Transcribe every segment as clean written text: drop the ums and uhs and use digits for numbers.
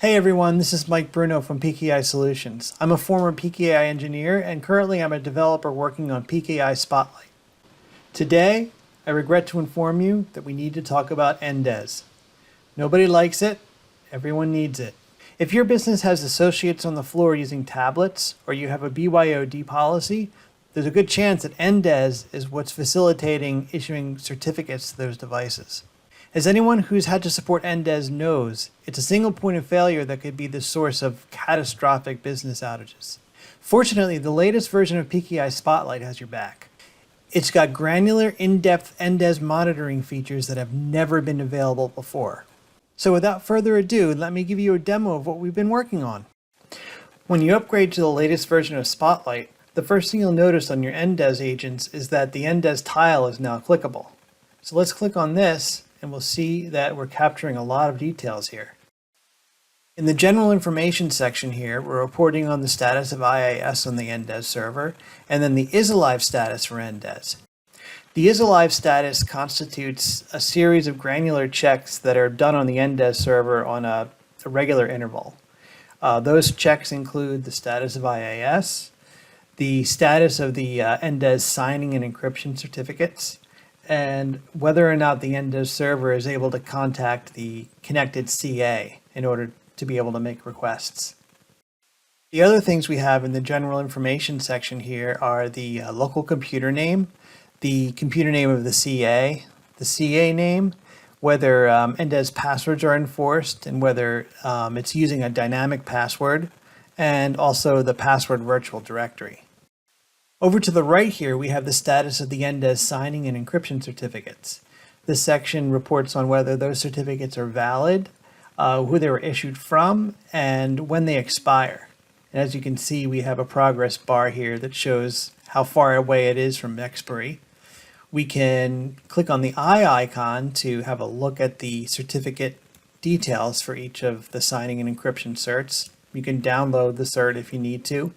Hey everyone, this is Mike Bruno from PKI Solutions. I'm a former PKI engineer and currently I'm a developer working on PKI Spotlight. Today, I regret to inform you that we need to talk about NDES. Nobody likes it, everyone needs it. If your business has associates on the floor using tablets or you have a BYOD policy, there's a good chance that NDES is what's facilitating issuing certificates to those devices. As anyone who's had to support NDES knows, it's a single point of failure that could be the source of catastrophic business outages. Fortunately, the latest version of PKI Spotlight has your back. It's got granular, in-depth NDES monitoring features that have never been available before. So without further ado, let me give you a demo of what we've been working on. When you upgrade to the latest version of Spotlight, the first thing you'll notice on your NDES agents is that the NDES tile is now clickable. So let's click on this and we'll see that we're capturing a lot of details here. In the general information section here, we're reporting on the status of IIS on the NDES server, and then the is alive status for NDES. The is alive status constitutes a series of granular checks that are done on the NDES server on a regular interval. Those checks include the status of IIS, the status of the NDES signing and encryption certificates, and whether or not the NDES server is able to contact the connected CA in order to be able to make requests. The other things we have in the general information section here are the local computer name, the computer name of the CA name, whether NDES passwords are enforced and whether it's using a dynamic password, and also the password virtual directory. Over to the right here, we have the status of the NDES signing and encryption certificates. This section reports on whether those certificates are valid, who they were issued from, and when they expire. And as you can see, we have a progress bar here that shows how far away it is from expiry. We can click on the eye icon to have a look at the certificate details for each of the signing and encryption certs. You can download the cert if you need to.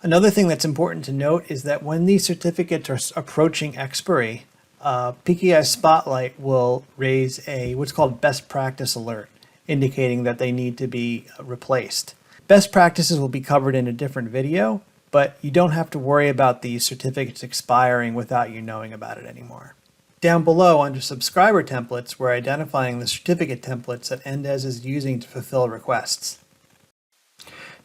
Another thing that's important to note is that when these certificates are approaching expiry, PKI Spotlight will raise a what's called best practice alert, indicating that they need to be replaced. Best practices will be covered in a different video, but you don't have to worry about these certificates expiring without you knowing about it anymore. Down below under subscriber templates, we're identifying the certificate templates that NDES is using to fulfill requests.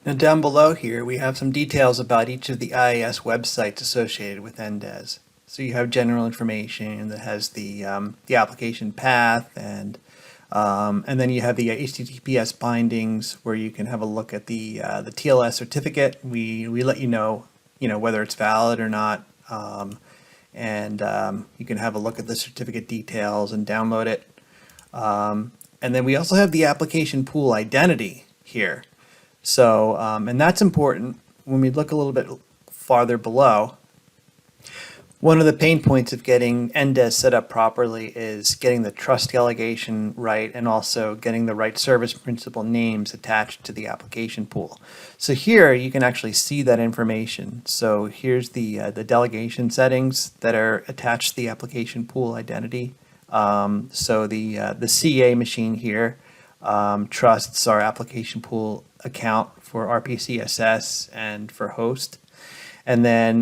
Now down below here, we have some details about each of the IIS websites associated with NDES. So you have general information that has the application path, and then you have the HTTPS bindings where you can have a look at the TLS certificate. We let you know whether it's valid or not, and you can have a look at the certificate details and download it. And then we also have the application pool identity here. So, and that's important when we look a little bit farther below. One of the pain points of getting NDES set up properly is getting the trust delegation right and also getting the right service principal names attached to the application pool. So here you can actually see that information. So here's the delegation settings that are attached to the application pool identity. So the CA machine here trusts our application pool account for RPCSS and for host. And then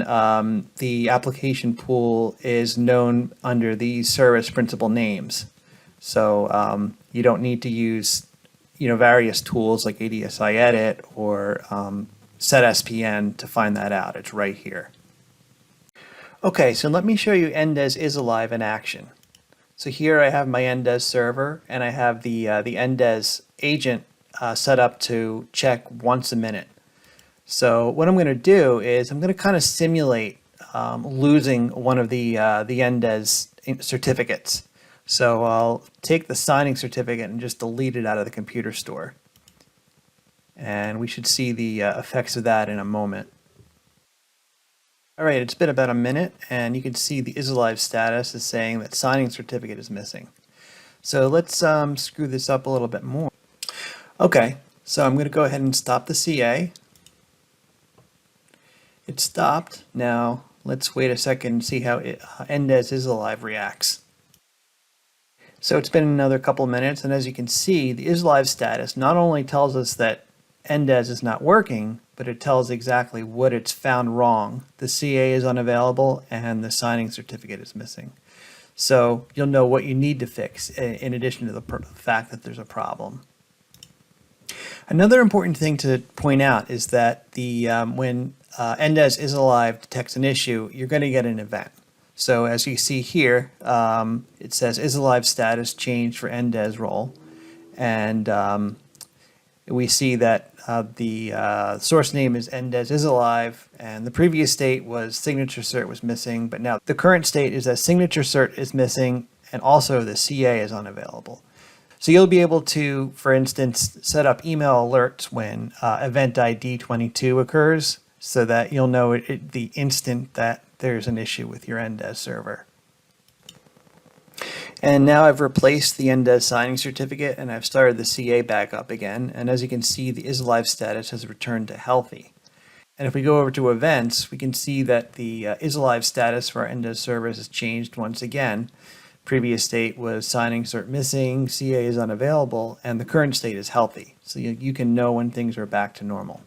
the application pool is known under these service principal names. So you don't need to use various tools like ADSI Edit or SetSPN to find that out. It's right here. Okay, so let me show you NDES is alive in action. So here I have my NDES server and I have the NDES agent set up to check once a minute. So what I'm going to do is I'm going to kind of simulate losing one of the NDES certificates. So I'll take the signing certificate and just delete it out of the computer store. And we should see the effects of that in a moment. All right, it's been about a minute and you can see the is alive status is saying that signing certificate is missing. So let's screw this up a little bit more. Okay, so I'm going to go ahead and stop the CA. It stopped. Now let's wait a second and see how NDES is alive reacts. So it's been another couple of minutes, and as you can see, the isLive status not only tells us that NDES is not working, but it tells exactly what it's found wrong. The CA is unavailable and the signing certificate is missing. So you'll know what you need to fix in addition to the fact that there's a problem. Another important thing to point out is that when NDES isLive detects an issue, you're going to get an event. So as you see here, it says isLive status changed for NDES role, and we see that the source name is NDES isLive, and the previous state was signature cert was missing, but now the current state is that signature cert is missing, and also the CA is unavailable. So you'll be able to, for instance, set up email alerts when event ID 22 occurs, so that you'll know the instant that there's an issue with your NDES server. And now I've replaced the NDES signing certificate and I've started the CA back up again. And as you can see, the isLive status has returned to healthy. And if we go over to events, we can see that the isLive status for our NDES servers has changed once again. Previous state was signing cert missing, CA is unavailable, and the current state is healthy. So you can know when things are back to normal.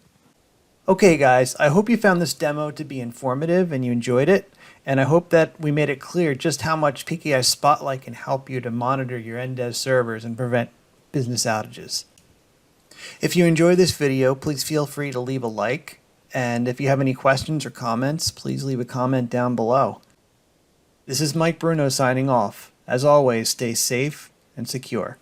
Okay guys, I hope you found this demo to be informative and you enjoyed it, and I hope that we made it clear just how much PKI Spotlight can help you to monitor your NDES servers and prevent business outages. If you enjoyed this video, please feel free to leave a like, and if you have any questions or comments, please leave a comment down below. This is Mike Bruno signing off. As always, stay safe and secure.